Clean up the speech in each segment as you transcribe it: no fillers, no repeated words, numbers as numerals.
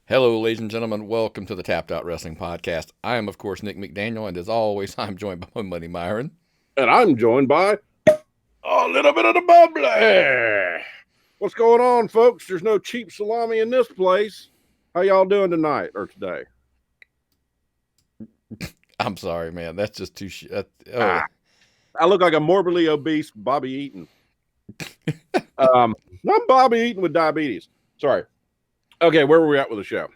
Hello, ladies and gentlemen. Welcome to the Tapped Out Wrestling Podcast. I am, of course, Nick McDaniel, and as always, I'm joined by my buddy Myron. And I'm joined by a little bit of the bubbly. What's going on, folks? There's no cheap salami in this place. How y'all doing tonight or today? I'm sorry, man. That's just too. I look like a morbidly obese Bobby Eaton. I'm Bobby Eaton with diabetes. Sorry. Okay, where were we at with the show?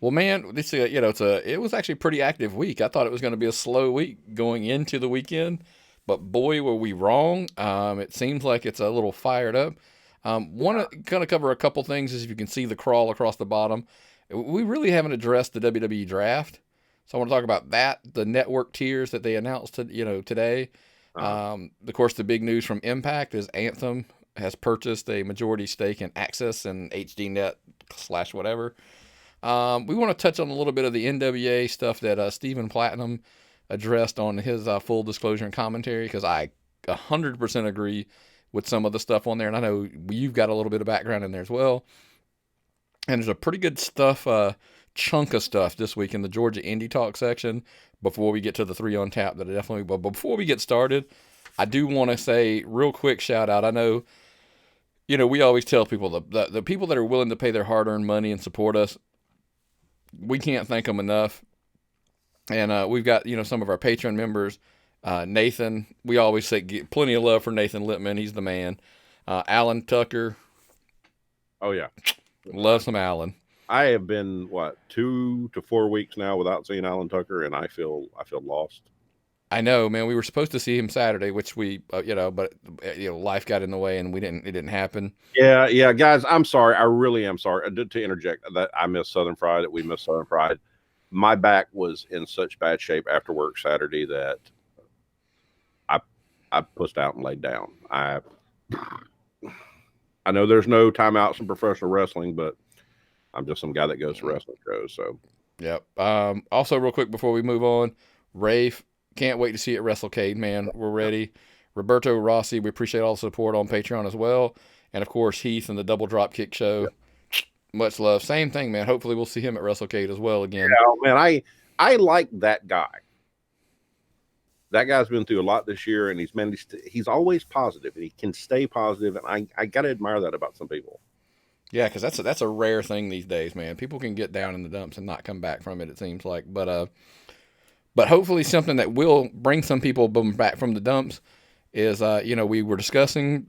Well, man, this it was actually a pretty active week. I thought it was going to be a slow week going into the weekend, but boy, were we wrong. It seems like it's a little fired up. Want to kind of cover a couple things, as you can see the crawl across the bottom. We really haven't addressed the WWE Draft, so I want to talk about that. The network tiers that they announced, today. Of course, the big news from Impact is Anthem has purchased a majority stake in AXS and HDNet / whatever. We want to touch on a little bit of the NWA stuff that Stephen Platinum addressed on his full disclosure and commentary, because I 100% agree with some of the stuff on there, and I know you've got a little bit of background in there as well. And there's a pretty good chunk of stuff this week in the Georgia Indie Talk section before we get to the 3 on tap that I definitely. But before we get started, I do want to say real quick shout out. I know, we always tell people the people that are willing to pay their hard-earned money and support us, we can't thank them enough. And we've got, some of our Patreon members. Nathan, we always say plenty of love for Nathan Littman. He's the man. Alan Tucker. Oh, yeah. Love some Alan. I have been, 2 to 4 weeks now without seeing Alan Tucker, and I feel lost. I know, man. We were supposed to see him Saturday, which we, but life got in the way, and it didn't happen. Yeah, guys. I'm sorry. I really am sorry. I did to interject that I missed Southern Pride. That we missed Southern Pride. My back was in such bad shape after work Saturday that I pushed out and laid down. I know there's no timeouts in professional wrestling, but I'm just some guy that goes to wrestling shows. So, yep. Also, real quick before we move on, Rafe. Can't wait to see it at WrestleCade, man. We're ready. Roberto Rossi, we appreciate all the support on Patreon as well. And, of course, Heath and the Double Dropkick Show. Yep. Much love. Same thing, man. Hopefully we'll see him at WrestleCade as well again. Yeah, man, I like that guy. That guy's been through a lot this year, and he's always positive, and he can stay positive, and I got to admire that about some people. Yeah, because that's a rare thing these days, man. People can get down in the dumps and not come back from it seems like. But hopefully something that will bring some people back from the dumps is, we were discussing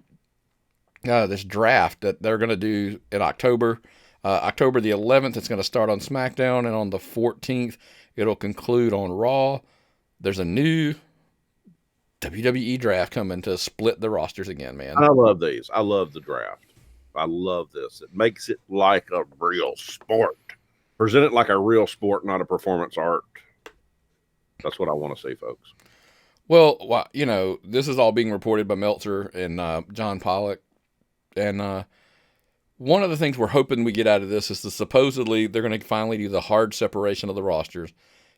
this draft that they're going to do in October. October the 11th, it's going to start on SmackDown, and on the 14th, it'll conclude on Raw. There's a new WWE Draft coming to split the rosters again, man. I love these. I love the draft. I love this. It makes it like a real sport. Present it like a real sport, not a performance art. That's what I want to see, folks. Well, this is all being reported by Meltzer and John Pollock. And one of the things we're hoping we get out of this is that supposedly they're going to finally do the hard separation of the rosters.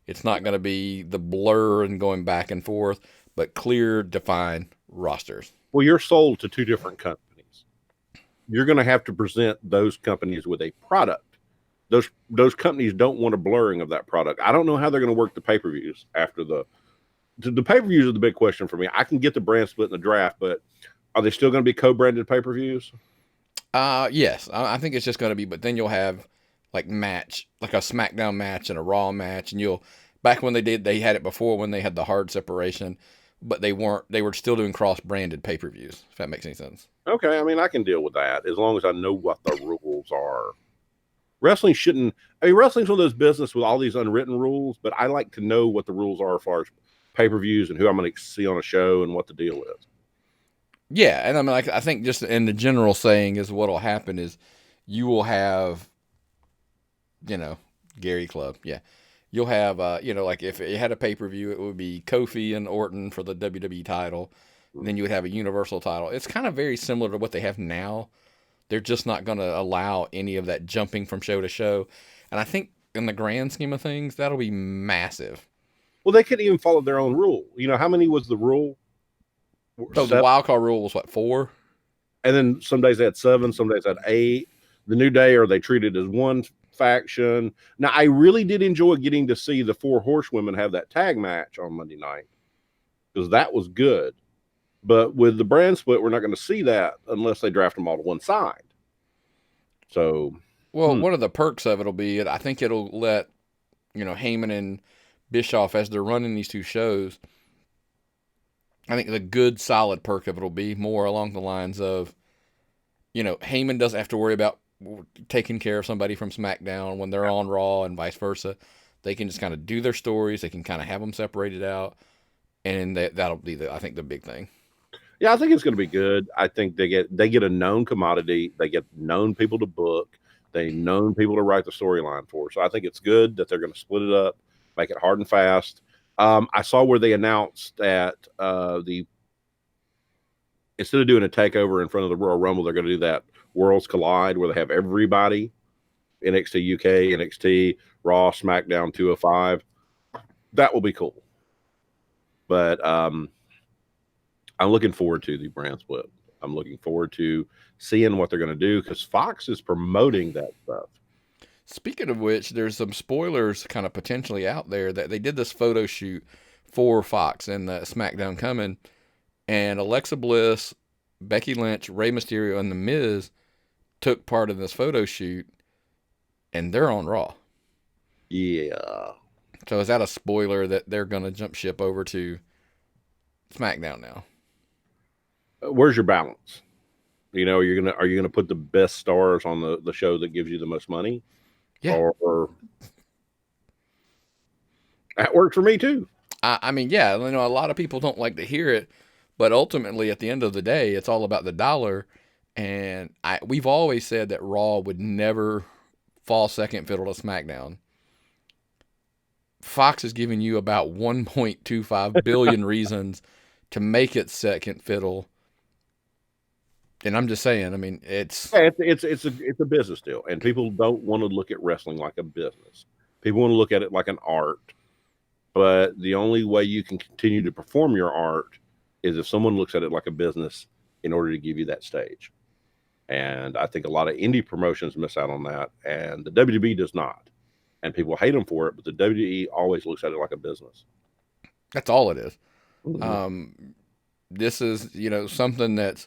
It's not going to be the blur and going back and forth, but clear, defined rosters. Well, you're sold to 2 different companies. You're going to have to present those companies with a product. Those companies don't want a blurring of that product. I don't know how they're going to work the pay-per-views after the pay-per-views are the big question for me. I can get the brand split in the draft, but are they still going to be co-branded pay-per-views? Yes. I think it's just going to be, but then you'll have like a SmackDown match and a Raw match, and back when they had it before when they had the hard separation, but they were still doing cross-branded pay-per-views, if that makes any sense. Okay. I mean, I can deal with that as long as I know what the rules are. Wrestling's one of those business with all these unwritten rules, but I like to know what the rules are as far as pay-per-views and who I'm going to see on a show and what the deal is. Yeah, and I mean, I think just in the general saying is what'll happen is you will have, Gary Club. Yeah. You'll have, like if it had a pay-per-view, it would be Kofi and Orton for the WWE title. And then you would have a Universal title. It's kind of very similar to what they have now. They're just not going to allow any of that jumping from show to show. And I think in the grand scheme of things, that'll be massive. Well, they couldn't even follow their own rule. How many was the rule? So the wild card rule was 4? And then some days they had 7, some days they had 8. the New Day, are they treated as one faction? Now, I really did enjoy getting to see the 4 horsewomen have that tag match on Monday night, because that was good. But with the brand split, we're not going to see that unless they draft them all to one side. So, Well, one of the perks of it will be, I think it'll let, Heyman and Bischoff, as they're running these two shows, I think the good, solid perk of it will be more along the lines of, Heyman doesn't have to worry about taking care of somebody from SmackDown when they're on Raw and vice versa. They can just kind of do their stories. They can kind of have them separated out, and that'll be, I think, the big thing. Yeah, I think it's going to be good. I think they get a known commodity. They get known people to book. They known people to write the storyline for. So I think it's good that they're going to split it up, make it hard and fast. I saw where they announced that instead of doing a takeover in front of the Royal Rumble, they're going to do that Worlds Collide where they have everybody, NXT UK, NXT, Raw, SmackDown 205. That will be cool. But I'm looking forward to the brand split. I'm looking forward to seeing what they're going to do, because Fox is promoting that stuff. Speaking of which, there's some spoilers kind of potentially out there that they did this photo shoot for Fox and the SmackDown coming, and Alexa Bliss, Becky Lynch, Rey Mysterio, and The Miz took part in this photo shoot, and they're on Raw. Yeah. So is that a spoiler that they're going to jump ship over to SmackDown now? Where's your balance? Are you gonna put the best stars on the show that gives you the most money? Yeah. Or that worked for me too. I mean, yeah, a lot of people don't like to hear it, but ultimately at the end of the day, it's all about the dollar. And we've always said that Raw would never fall second fiddle to SmackDown. Fox is giving you about 1.25 billion reasons to make it second fiddle. And I'm just saying, I mean, it's a business deal, and people don't want to look at wrestling like a business. People want to look at it like an art. But the only way you can continue to perform your art is if someone looks at it like a business in order to give you that stage. And I think a lot of indie promotions miss out on that, and the WWE does not. And people hate them for it, but the WWE always looks at it like a business. That's all it is. Mm-hmm. This is, something that's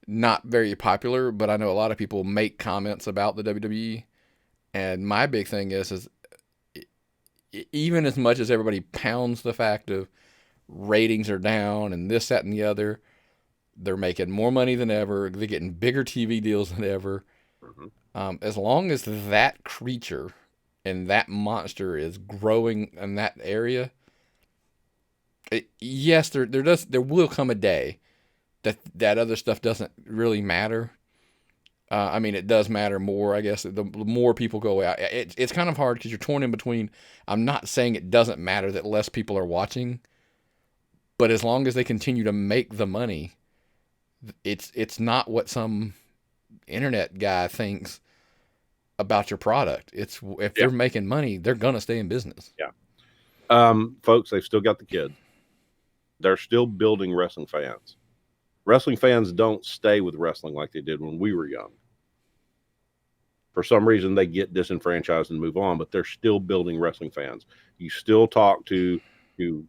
not very popular, but I know a lot of people make comments about the WWE. And my big thing is even as much as everybody pounds the fact of ratings are down and this, that, and the other, they're making more money than ever. They're getting bigger TV deals than ever. Mm-hmm. As long as that creature and that monster is growing in that area, yes, there will come a day that other stuff doesn't really matter. I mean, it does matter more, I guess. The more people go out, it's kind of hard because you're torn in between. I'm not saying it doesn't matter that less people are watching, but as long as they continue to make the money, it's not what some internet guy thinks about your product. It's if they're making money, they're gonna stay in business. Yeah. Folks, they've still got the kids. They're still building wrestling fans. Wrestling fans don't stay with wrestling like they did when we were young. For some reason, they get disenfranchised and move on, but they're still building wrestling fans. You still talk to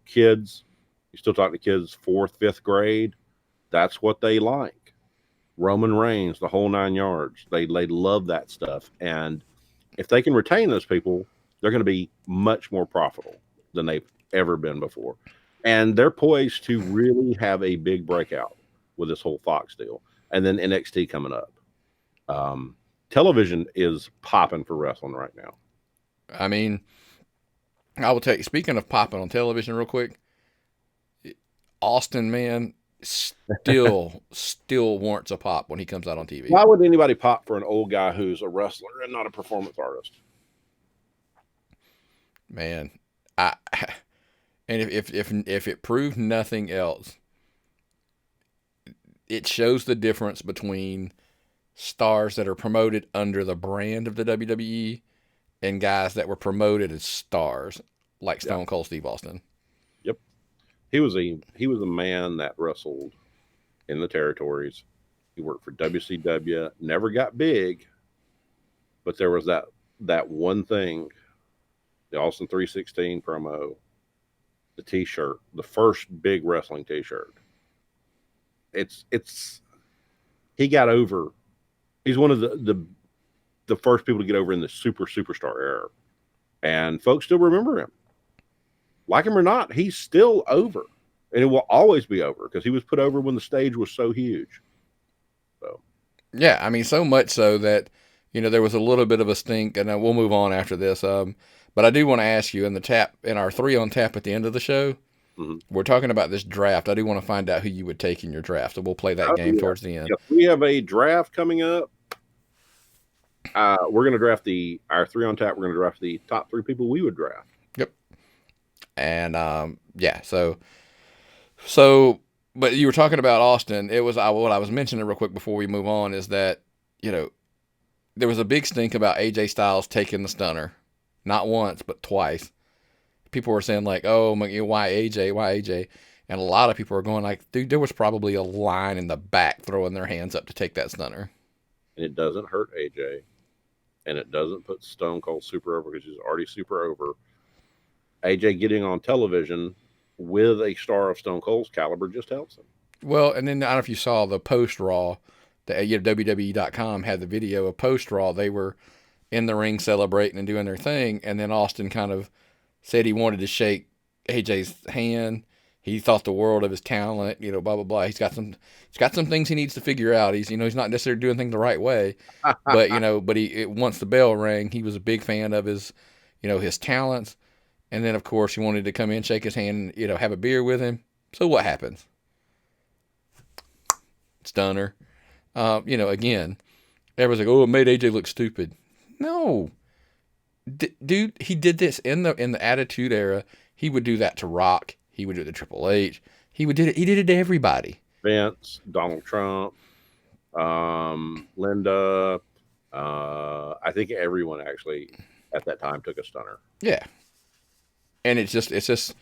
kids. You still talk to kids 4th, 5th grade. That's what they like. Roman Reigns, the whole 9 yards. They love that stuff. And if they can retain those people, they're going to be much more profitable than they've ever been before. And they're poised to really have a big breakout with this whole Fox deal. And then NXT coming up. Television is popping for wrestling right now. I mean, I will tell you, speaking of popping on television real quick, Austin, man, still warrants a pop when he comes out on TV. Why would anybody pop for an old guy who's a wrestler and not a performance artist? Man, and if it proved nothing else, it shows the difference between stars that are promoted under the brand of the WWE and guys that were promoted as stars like Stone Cold Steve Austin. Yep. He was a man that wrestled in the territories. He worked for WCW, never got big, but there was that one thing, the Austin 316 promo, the T-shirt, the first big wrestling T-shirt. He got over. He's one of the first people to get over in the superstar era, and folks still remember him. Like him or not, he's still over, and it will always be over because he was put over when the stage was so huge. So, yeah, I mean, so much so that there was a little bit of a stink, and we'll move on after this. But I do want to ask you in our 3 on tap at the end of the show. Mm-hmm. We're talking about this draft. I do want to find out who you would take in your draft, so we'll play that game towards the end. Yep. We have a draft coming up. We're going to draft our 3 on tap. We're going to draft the top 3 people we would draft. Yep. And but you were talking about Austin. It was what I was mentioning real quick before we move on is that there was a big stink about AJ Styles taking the stunner, not once but twice. People were saying like, "Oh, why AJ? Why AJ?" And a lot of people were going like, "Dude, there was probably a line in the back throwing their hands up to take that stunner." And it doesn't hurt AJ, and it doesn't put Stone Cold super over because he's already super over. AJ getting on television with a star of Stone Cold's caliber just helps him. Well, and then I don't know if you saw the post Raw, WWE.com had the video of post Raw. They were in the ring celebrating and doing their thing, and then Austin kind of said he wanted to shake AJ's hand. He thought the world of his talent, blah blah blah. He's got some things he needs to figure out. He's not necessarily doing things the right way, but once the bell rang, he was a big fan of his talents. And then of course he wanted to come in, shake his hand, have a beer with him. So what happens? Stunner. Again, everyone's like, "Oh, it made AJ look stupid." No. Dude, he did this in the Attitude Era. He would do that to Rock. He would do it to Triple H. He did it to everybody. Vince, Donald Trump, Linda. I think everyone actually at that time took a stunner. Yeah, and it's just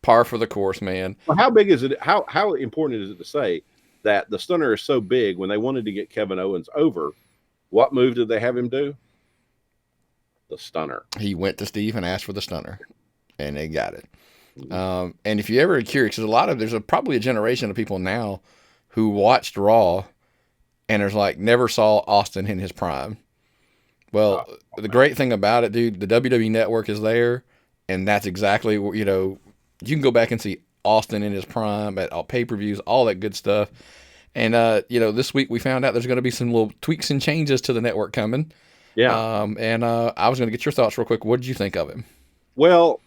par for the course, man. Well, how big is it? How important is it to say that the stunner is so big? When they wanted to get Kevin Owens over, what move did they have him do? The stunner. He went to Steve and asked for the stunner, and they got it. And if you ever are curious, because there's probably a generation of people now who watched Raw and there's like never saw Austin in his prime. Well, the great thing about it, dude, the WWE Network is there, and that's exactly what you can go back and see Austin in his prime at all pay-per-views, all that good stuff. And this week we found out there's going to be some little tweaks and changes to the network coming. Yeah. I was going to get your thoughts real quick. What did you think of him? Well,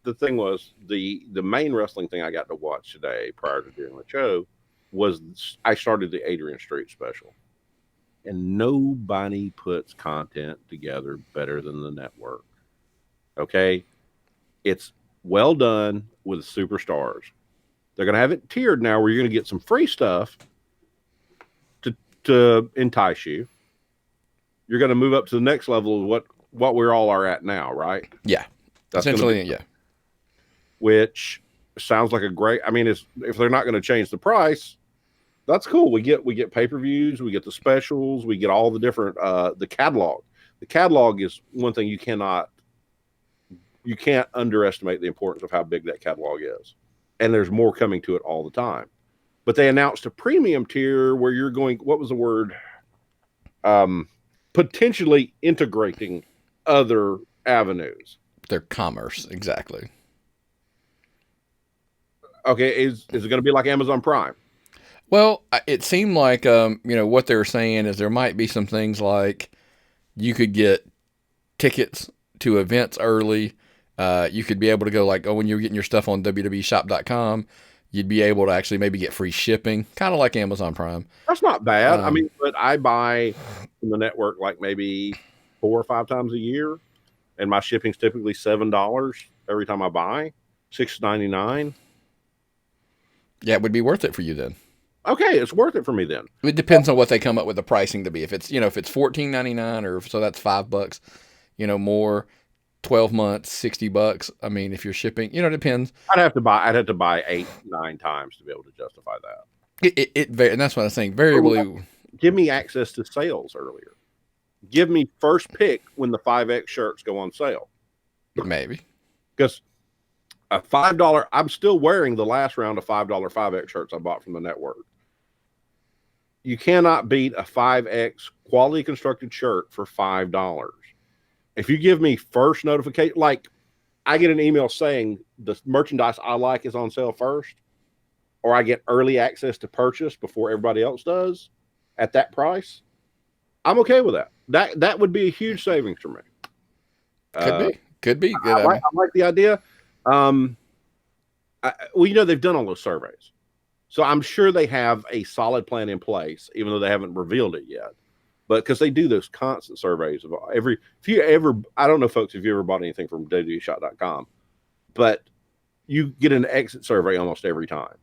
the thing was the main wrestling thing I got to watch today prior to doing the show was I started the Adrian Street special, and nobody puts content together better than the network. Okay. It's well done with superstars. They're going to have it tiered now where you're going to get some free stuff to entice you. You're going to move up to the next level of what we all are at now, right? Yeah. That's essentially, yeah. Which sounds like a great, if they're not going to change the price, that's cool. We get pay-per-views, we get the specials, we get all the different, the catalog. The catalog is one thing you can't underestimate the importance of how big that catalog is. And there's more coming to it all the time. But they announced a premium tier where you're going, what was the word? Potentially integrating other avenues. Their commerce, exactly. Okay, is it going to be like Amazon Prime? Well, it seemed like what they were saying is there might be some things like you could get tickets to events early. You could be able to go when you're getting your stuff on WWEshop.com, you'd be able to actually maybe get free shipping, kind of like Amazon Prime. That's not bad. But I buy from the network like maybe 4 or 5 times a year, and my shipping's typically $7 every time I buy, $6.99. Yeah, it would be worth it for you then. Okay, it's worth it for me then. It depends on what they come up with the pricing to be. If it's $14.99 or so that's $5, more. 12 months, $60. If you're shipping, it depends. I'd have to buy 8, 9 times to be able to justify that. And that's what I'm saying. Variably. Give me access to sales earlier. give me first pick when the 5X shirts go on sale. Maybe. Because a $5, I'm still wearing the last round of $5 5X shirts I bought from the network. You cannot beat a 5X quality constructed shirt for $5. If you give me first notification, like I get an email saying the merchandise I like is on sale first, or I get early access to purchase before everybody else does at that price, I'm okay with that. That would be a huge savings for me. Could be. I like the idea. Well, they've done all those surveys, so I'm sure they have a solid plan in place, even though they haven't revealed it yet. But because they do those constant surveys of I don't know, folks, if you ever bought anything from WWEshop.com, but you get an exit survey almost every time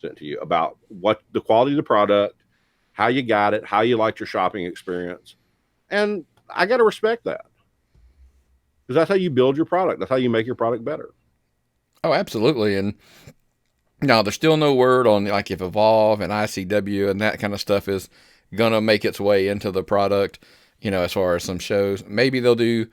sent to you about what the quality of the product, how you got it, how you liked your shopping experience. And I got to respect that, because that's how you build your product. That's how you make your product better. Oh, absolutely. And now there's still no word on like if Evolve and ICW and that kind of stuff is going to make its way into the product, as far as some shows. Maybe they'll do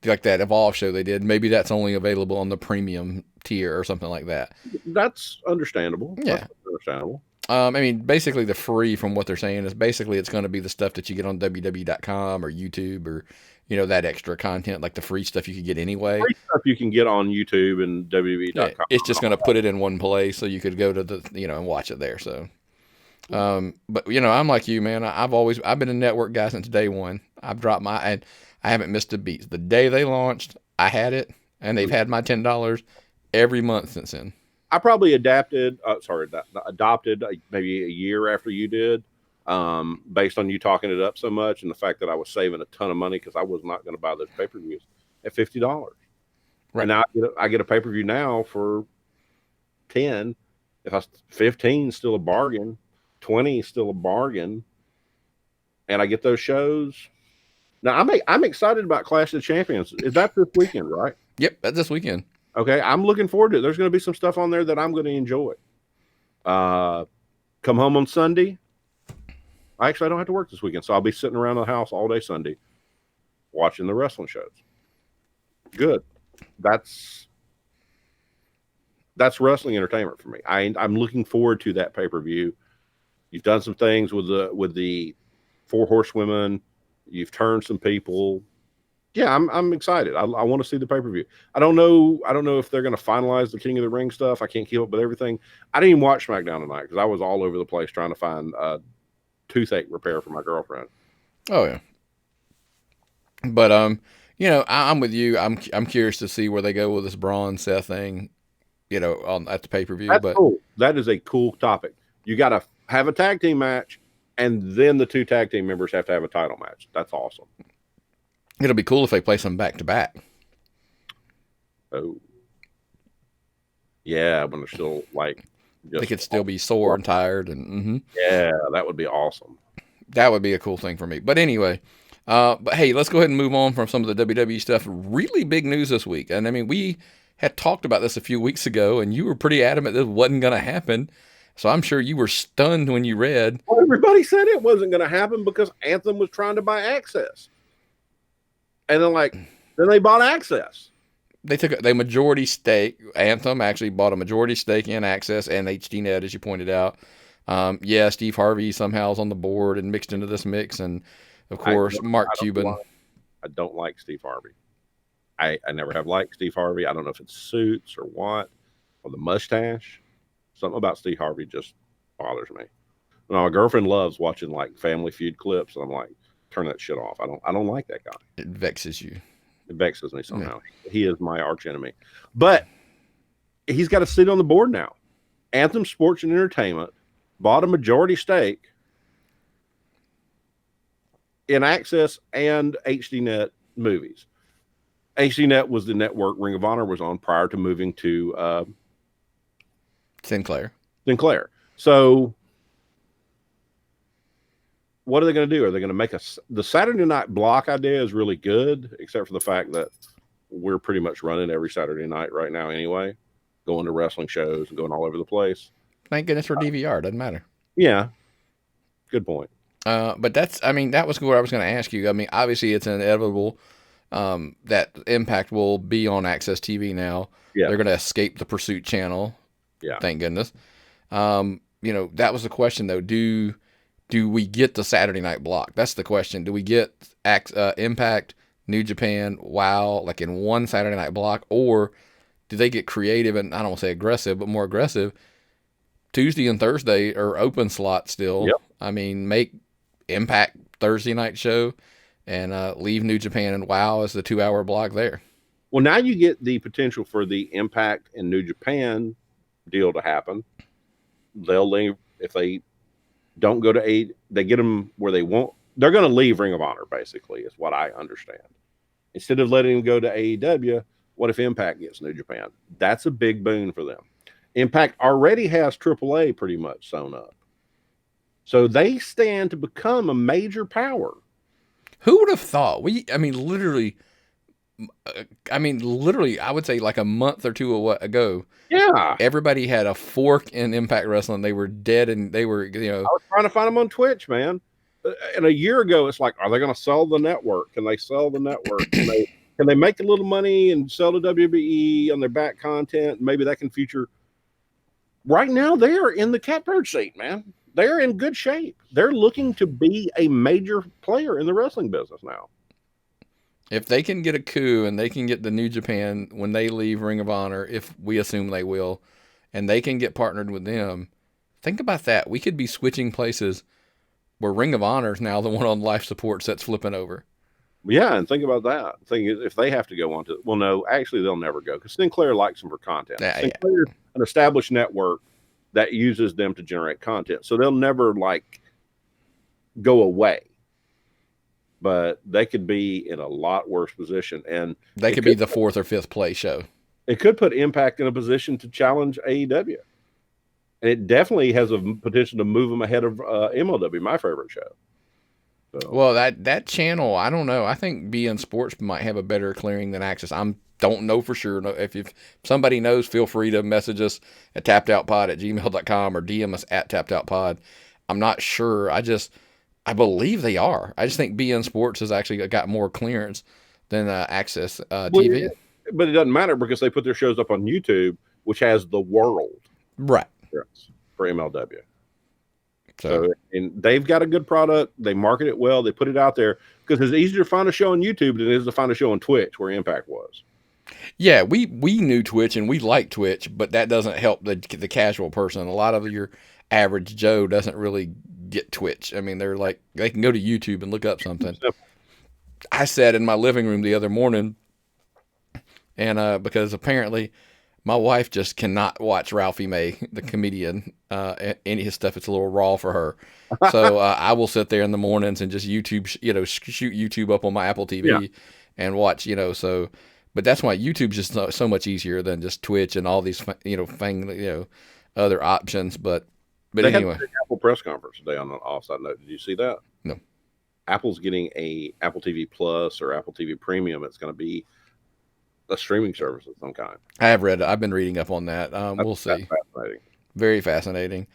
like that Evolve show they did. Maybe that's only available on the premium tier or something like that. That's understandable. Yeah. That's understandable. Basically the free, from what they're saying, is basically it's going to be the stuff that you get on WWE.com or YouTube, or, that extra content, like the free stuff you could get anyway. Free stuff you can get on YouTube and WWE.com. Yeah, it's just going to put it in one place so you could go to the, and watch it there. So, but I'm like you, man. I've been a network guy since day one. I haven't missed a beat. The day they launched, I had it, and they've had my $10 every month since then. I probably adopted maybe a year after you did, based on you talking it up so much and the fact that I was saving a ton of money because I was not going to buy those pay-per-views at $50. Right. And now I get a pay-per-view now for $10. 15 is still a bargain, 20 is still a bargain, and I get those shows. Now I'm excited about Clash of the Champions. Is that this weekend, right? Yep, that's this weekend. Okay, I'm looking forward to it. There's going to be some stuff on there that I'm going to enjoy. Come home on Sunday. Actually, I don't have to work this weekend, so I'll be sitting around the house all day Sunday watching the wrestling shows. Good. That's wrestling entertainment for me. I'm looking forward to that pay-per-view. You've done some things with the 4 Horsewomen. You've turned some people. Yeah, I'm excited. I want to see the pay-per-view. I don't know if they're going to finalize the King of the Ring stuff. I can't keep up with everything. I didn't even watch SmackDown tonight because I was all over the place trying to find toothache repair for my girlfriend. Oh yeah. But I'm with you. I'm curious to see where they go with this Braun Seth thing, at the pay-per-view. That's cool. That is a cool topic. You got to have a tag team match, and then the 2 tag team members have to have a title match. That's awesome. It'll be cool if they play some back-to-back. Oh. Yeah, when they're still they could still be sore and tired. And yeah, that would be awesome. That would be a cool thing for me. But anyway, but hey, let's go ahead and move on from some of the WWE stuff. Really big news this week. And we had talked about this a few weeks ago, and you were pretty adamant this wasn't going to happen. So I'm sure you were stunned when you read. Well, everybody said it wasn't going to happen because Anthem was trying to buy Access. And then they bought Access. They took a majority stake. Anthem actually bought a majority stake in Access and HDNet, as you pointed out. Yeah, Steve Harvey somehow is on the board and mixed into this mix. And, of course, Mark Cuban. I don't like Steve Harvey. I never have liked Steve Harvey. I don't know if it's suits or what, or the mustache. Something about Steve Harvey just bothers me. My girlfriend loves watching Family Feud clips, and I'm like, turn that shit off. I don't like that guy. It vexes you. It vexes me somehow. Yeah. He is my arch enemy. But he's got a seat on the board now. Anthem Sports and Entertainment bought a majority stake in Access and HDNet movies. HDNet was the network Ring of Honor was on prior to moving to Sinclair. So what are they going to do? Are they going to make the Saturday night block idea is really good, except for the fact that we're pretty much running every Saturday night right now anyway, going to wrestling shows and going all over the place. Thank goodness for DVR. Doesn't matter. Yeah. Good point. But that was what I was going to ask you. I mean, obviously it's inevitable that Impact will be on AXS TV now. Yeah. They're going to escape the Pursuit channel. Yeah. Thank goodness. That was the question though. Do we get the Saturday night block? That's the question. Do we get Impact, New Japan, WOW, like in one Saturday night block, or do they get creative and I don't want to say aggressive, but more aggressive? Tuesday and Thursday are open slots still. Yep. I mean, make Impact Thursday night show and leave New Japan and WOW as the 2-hour block there. Well, now you get the potential for the Impact and New Japan deal to happen. They'll leave if they don't go to they get them where they won't. They're going to leave Ring of Honor, basically, is what I understand. Instead of letting them go to AEW, what if Impact gets New Japan? That's a big boon for them. Impact already has AAA pretty much sewn up. So they stand to become a major power. Who would have thought? Literally, I would say like a month or two ago. Yeah. Everybody had a fork in Impact Wrestling. They were dead and they were, I was trying to find them on Twitch, man. And a year ago, it's like, are they going to sell the network? Can they sell the network? Can they make a little money and sell to WWE on their back content? Maybe that can feature. Right now, they are in the catbird seat, man. They're in good shape. They're looking to be a major player in the wrestling business now. If they can get a coup and they can get the New Japan when they leave Ring of Honor, if we assume they will, and they can get partnered with them, think about that. We could be switching places where Ring of Honor is now the one on life support that's flipping over. Yeah, and think about that. If they have to go on to, well, no, actually they'll never go because Sinclair likes them for content. Sinclair's an established network that uses them to generate content, so they'll never go away. But they could be in a lot worse position, and they could be the 4th or 5th play show. It could put Impact in a position to challenge AEW, and it definitely has a potential to move them ahead of MLW, my favorite show. So. Well, that channel, I don't know. I think BN Sports might have a better clearing than Access. I don't know for sure. If somebody knows, feel free to message us at tappedoutpod@gmail.com or DM us at tappedoutpod. I'm not sure. I believe they are. I just think BN Sports has actually got more clearance than Access TV. But it doesn't matter because they put their shows up on YouTube, which has the world right for MLW. So and they've got a good product. They market it well. They put it out there because it's easier to find a show on YouTube than it is to find a show on Twitch where Impact was. Yeah, we knew Twitch and we like Twitch, but that doesn't help the casual person. A lot of your average Joe doesn't really get Twitch. I mean, they can go to YouTube and look up something. I sat in my living room the other morning, and because apparently my wife just cannot watch Ralphie May, the comedian, any of his stuff. It's a little raw for her. So I will sit there in the mornings and just YouTube, shoot YouTube up on my Apple TV and watch, so. But that's why YouTube's just so much easier than just Twitch and all these, other options. But anyway. Had an Apple press conference today on an offside note. Did you see that? No. Apple's getting a Apple TV Plus or Apple TV Premium. It's going to be a streaming service of some kind. I have read it. I've been reading up on that. We'll see. That's fascinating. Very fascinating.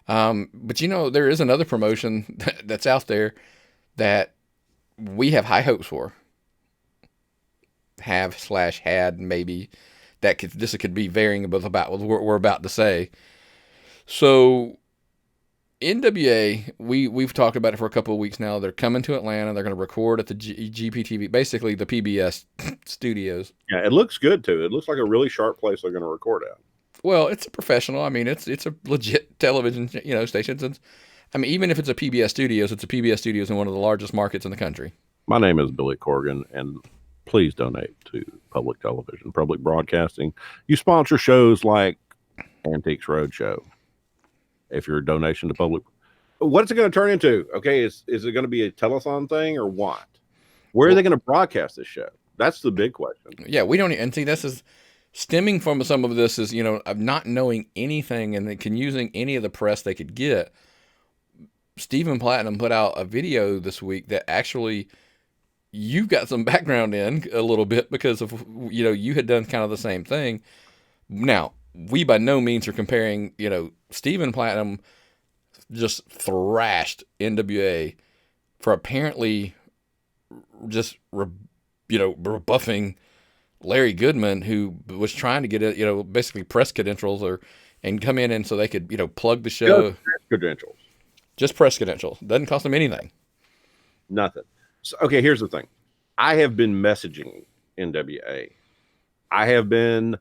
But there is another promotion that's out there that we have high hopes for. Had maybe that this could be varying about what we're about to say. So NWA, we've talked about it for a couple of weeks now. They're coming to Atlanta. They're going to record at the GPTV, basically the PBS studios. Yeah, it looks good too. It looks like a really sharp place they're going to record at. Well, it's a professional. I mean, it's a legit television, stations. And, I mean, even if it's a PBS studios, it's a PBS studios in one of the largest markets in the country. My name is Billy Corgan, and please donate to public television, public broadcasting. You sponsor shows like Antiques Roadshow. If you're a donation to public, what's it going to turn into? Okay, is it going to be a telethon thing or what? Where are they going to broadcast this show? That's the big question. Yeah, we don't. And see, this is stemming from some of this is of not knowing anything and using any of the press they could get. Stephen Platinum put out a video this week that actually you've got some background in a little bit because of you had done kind of the same thing. Now, we by no means are comparing, Stephen Platinum just thrashed NWA for apparently just rebuffing Larry Goodman, who was trying to get it, basically press credentials and come in and so they could, plug the show. Just press credentials. Just press credentials. Doesn't cost them anything. Nothing. So, okay, here's the thing. I have been messaging NWA. I have been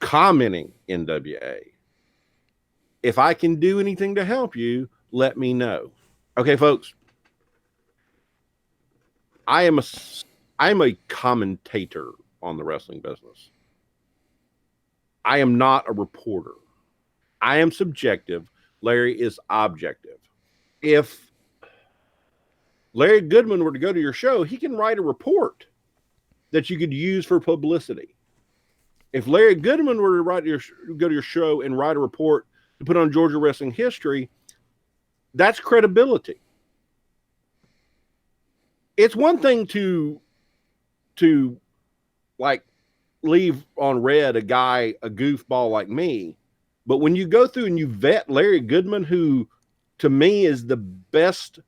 commenting NWA. If I can do anything to help you, let me know. Okay, folks. I am a commentator on the wrestling business. I am not a reporter. I am subjective. Larry is objective. If Larry Goodman were to go to your show, he can write a report that you could use for publicity. If Larry Goodman were to go to your show and write a report to put on Georgia wrestling history, that's credibility. It's one thing to like leave on red a goofball like me, but when you go through and you vet Larry Goodman, who to me is the best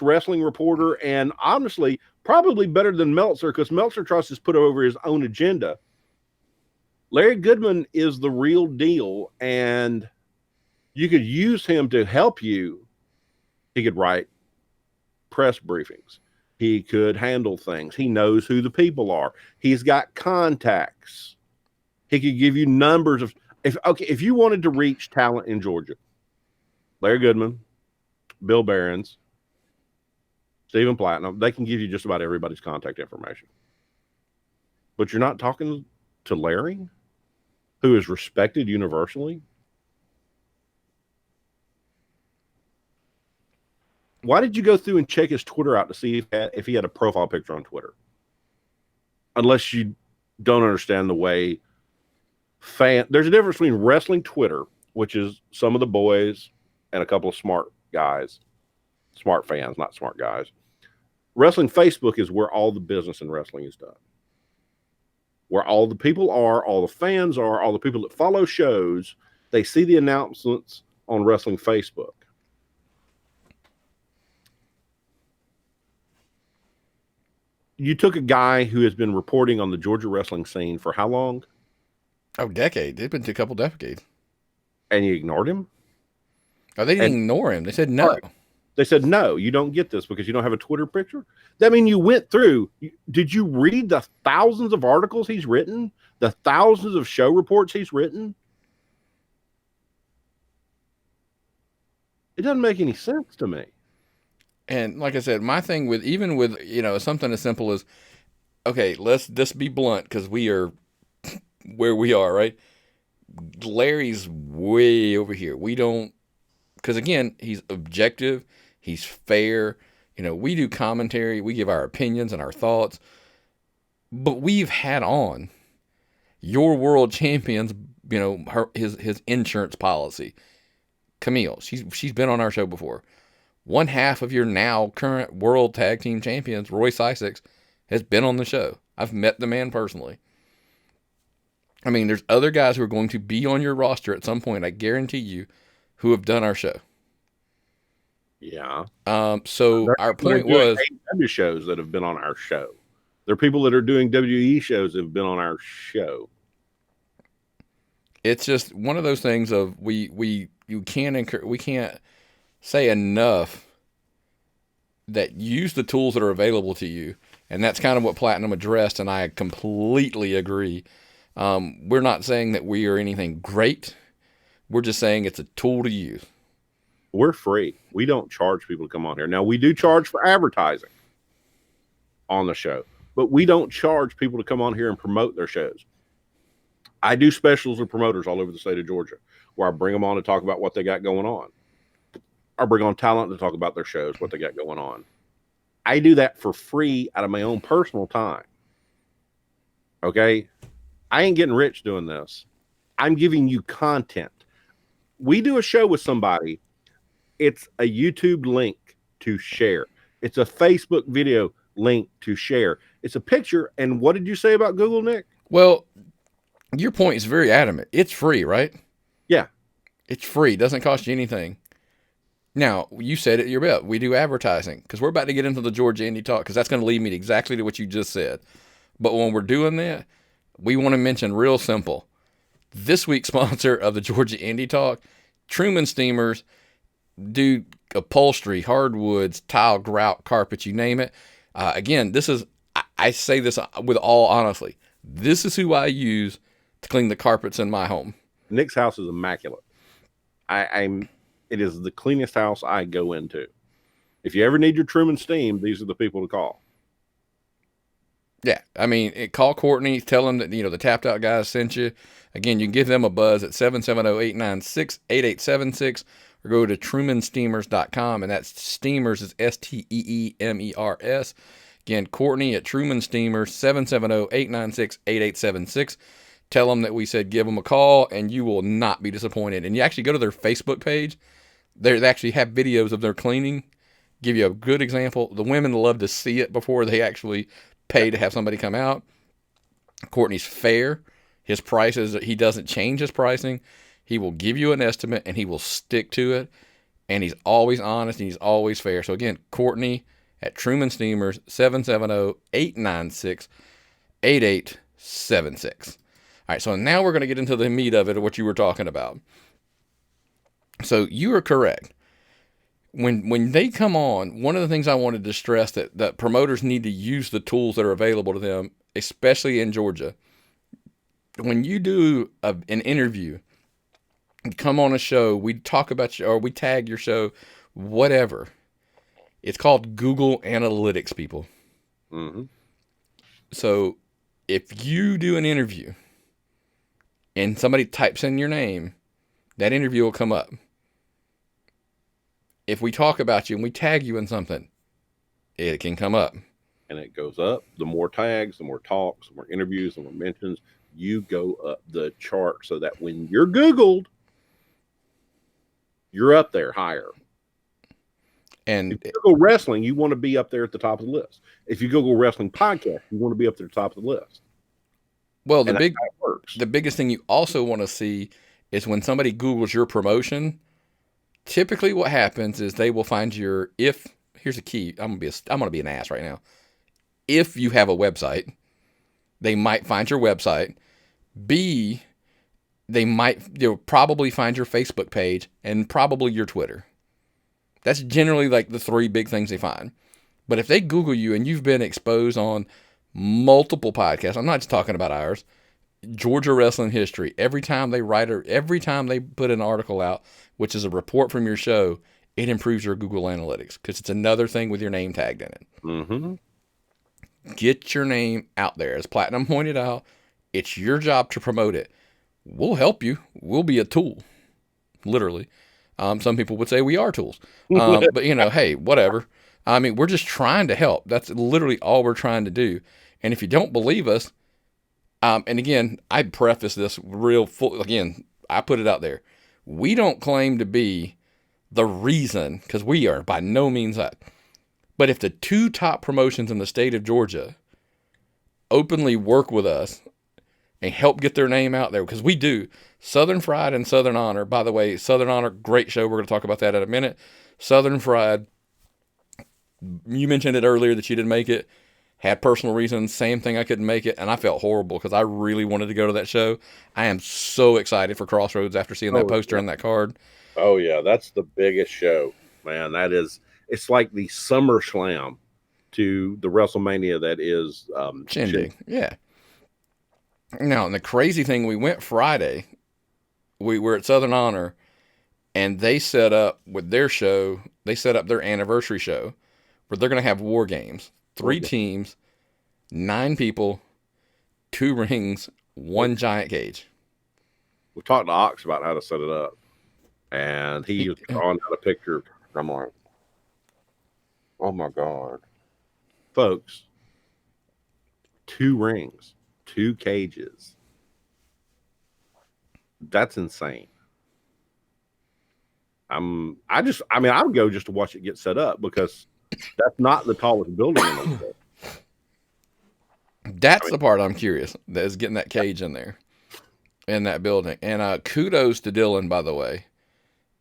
wrestling reporter, and honestly probably better than Meltzer, because Meltzer tries to put over his own agenda. Larry Goodman is the real deal, and you could use him to help you. He could write press briefings. He could handle things. He knows who the people are. He's got contacts. He could give you numbers of, if you wanted to reach talent in Georgia, Larry Goodman, Bill Behrens, Stephen Platinum, they can give you just about everybody's contact information. But you're not talking to Larry, who is respected universally. Why did you go through and check his Twitter out to see if he had a profile picture on Twitter? Unless you don't understand the way there's a difference between wrestling Twitter, which is some of the boys and a couple of smart guys, smart fans, not smart guys. Wrestling Facebook is where all the business in wrestling is done. Where all the people are, all the fans are, all the people that follow shows, they see the announcements on wrestling Facebook. You took a guy who has been reporting on the Georgia wrestling scene for how long? Oh, decade. It's been a couple decades. And you ignored him? Oh, they didn't ignore him. They said no. Right. They said, no, you don't get this because you don't have a Twitter picture. That means you went through. Did you read the thousands of articles he's written? The thousands of show reports he's written? It doesn't make any sense to me. And like I said, my thing with something as simple as, okay, let's just be blunt because we are where we are, right? Larry's way over here. We don't, because again, he's objective, he's fair. We do commentary, we give our opinions and our thoughts, but we've had on your world champions, his insurance policy. Camille, she's been on our show before. One half of your now current world tag team champions, Roy Sissex, has been on the show. I've met the man personally. I mean, there's other guys who are going to be on your roster at some point, I guarantee you, who have done our show. Yeah. So our point was AEW shows that have been on our show. There are people that are doing WWE shows that have been on our show. It's just one of those things of we can't say enough that use the tools that are available to you, and that's kind of what Platinum addressed, and I completely agree. We're not saying that we are anything great. We're just saying it's a tool to use. We're free. We don't charge people to come on here. Now, we do charge for advertising on the show, but we don't charge people to come on here and promote their shows. I do specials with promoters all over the state of Georgia where I bring them on to talk about what they got going on. I bring on talent to talk about their shows, what they got going on. I do that for free out of my own personal time. Okay? I ain't getting rich doing this. I'm giving you content. We do a show with somebody. It's a YouTube link to share. It's a Facebook video link to share. It's a picture. And what did you say about Google, Nick? Well, your point is very adamant. It's free, right? Yeah. It's free. Doesn't cost you anything. Now, you said it, your bet. We do advertising because we're about to get into the Georgia Indy talk because that's going to lead me exactly to what you just said. But when we're doing that, we want to mention real simple. This week's sponsor of the Georgia Indy talk, Truman Steamers, do upholstery, hardwoods, tile, grout, carpets, you name it. Again, this is, I say this with all honesty, this is who I use to clean the carpets in my home. Nick's house is immaculate. It is the cleanest house I go into. If you ever need your Truman steam, these are the people to call. Yeah, I mean, call Courtney, tell them that, the Tapped Out guys sent you. Again, you can give them a buzz at 770-896-8876 or go to trumansteamers.com, and that's Steamers is Steemers. Again, Courtney at Truman Steamers, 770-896-8876. Tell them that we said give them a call, and you will not be disappointed. And you actually go to their Facebook page. They actually have videos of their cleaning. Give you a good example. The women love to see it before they actually pay to have somebody come out. Courtney's fair. His prices, he doesn't change his pricing. He will give you an estimate, and he will stick to it. And he's always honest, and he's always fair. So, again, Courtney at Truman Steamers, 770-896-8876. All right, so now we're going to get into the meat of it, of what you were talking about. So you are correct. When they come on, one of the things I wanted to stress that promoters need to use the tools that are available to them, especially in Georgia. When you do an interview, come on a show, we talk about you, or we tag your show, whatever. It's called Google Analytics, people. Mm-hmm. So if you do an interview and somebody types in your name, that interview will come up. If we talk about you and we tag you in something, it can come up. And it goes up. The more tags, the more talks, the more interviews, the more mentions, you go up the chart so that when you're Googled, you're up there higher. And if you Google wrestling, you want to be up there at the top of the list. If you Google wrestling podcast, you want to be up there at the top of the list. Well, the biggest thing you also want to see is when somebody Googles your promotion, typically what happens is they will find here's a key. I'm gonna be an ass right now. If you have a website, they might find your website. B, they'll probably find your Facebook page and probably your Twitter. That's generally like the three big things they find. But if they Google you and you've been exposed on multiple podcasts, I'm not just talking about ours, Georgia wrestling history, every time they put an article out, which is a report from your show, it improves your Google Analytics because it's another thing with your name tagged in it. Mm-hmm. Get your name out there. As Platinum pointed out, it's your job to promote it. We'll help you. We'll be a tool, literally. Some people would say we are tools, but hey, whatever. I mean, we're just trying to help. That's literally all we're trying to do. And if you don't believe us, and again, I preface this real full. Again, I put it out there. We don't claim to be the reason, because we are by no means that. But if the two top promotions in the state of Georgia openly work with us and help get their name out there, because we do. Southern Fried and Southern Honor, by the way, Southern Honor, great show. We're going to talk about that in a minute. Southern Fried, you mentioned it earlier that you didn't make it. Had personal reasons, same thing, I couldn't make it, and I felt horrible because I really wanted to go to that show. I am so excited for Crossroads after seeing that poster and that card. Oh, yeah, that's the biggest show, man. It's like the SummerSlam to the WrestleMania that is Shindig. Yeah. Now, and the crazy thing, we went Friday. We were at Southern Honor, and they set up with their show, they set up their anniversary show where they're going to have war games. 3 teams, 9 people, 2 rings, 1 giant cage. We talked to Ox about how to set it up, and he was drawing out a picture. I'm like, oh my God. Folks, 2 rings, 2 cages. That's insane. I would go just to watch it get set up because that's not the tallest building in the world. That's the part I'm curious. That is getting that cage in there, in that building. And kudos to Dylan, by the way.